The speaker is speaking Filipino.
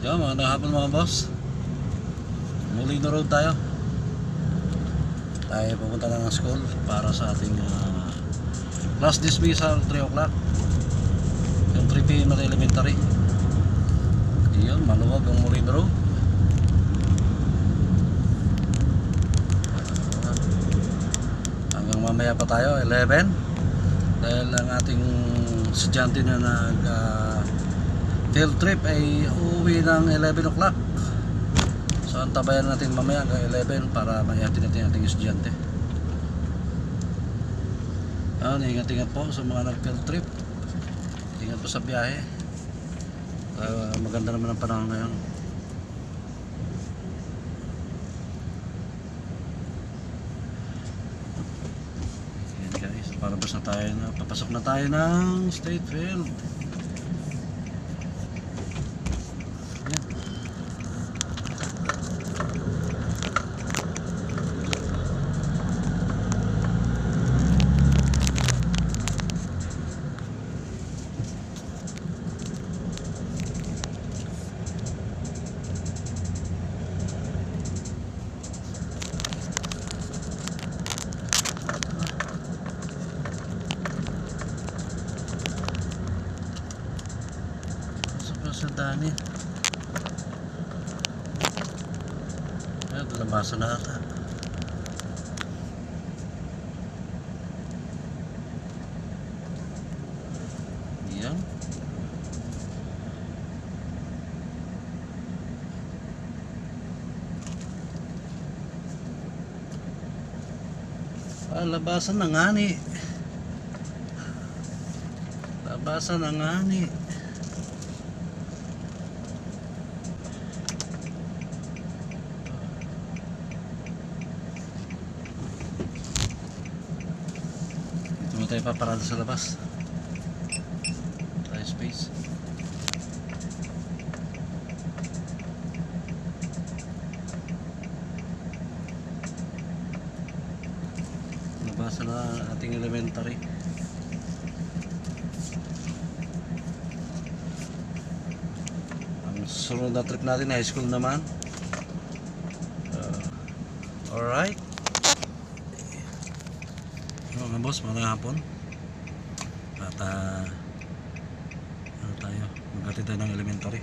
Yo, magandang hapon mga boss. Muling na road tayo. Tayo pupunta na ng school para sa ating class dismissal 3 o'clock. Yung 3 PM na elementary. Yun, maluwag ang muling na road. Hanggang mamaya pa tayo, 11. Dahil ang ating estudyante na nag field trip ay uuwi ng 11 o'clock. So antabayan natin mamaya hanggang 11 para maihatid natin ating estudyante. Ingat-ingat po sa mga nag-field trip. Ingat po sa biyahe. Maganda naman ang panahon ngayon. Ayan guys, papasok na tayo ng State Field. Dani. Ayan, labasan na ata. Ayan. Labasan na nga ni. Labasan na nga ni. Tayo paparada sa labas. Tayo space. Nabasa na ating elementary. Ang sunod na trip natin high school naman. Alright. Mga boss, magandang hapon. At ano tayo, maghatid tayo ng elementary.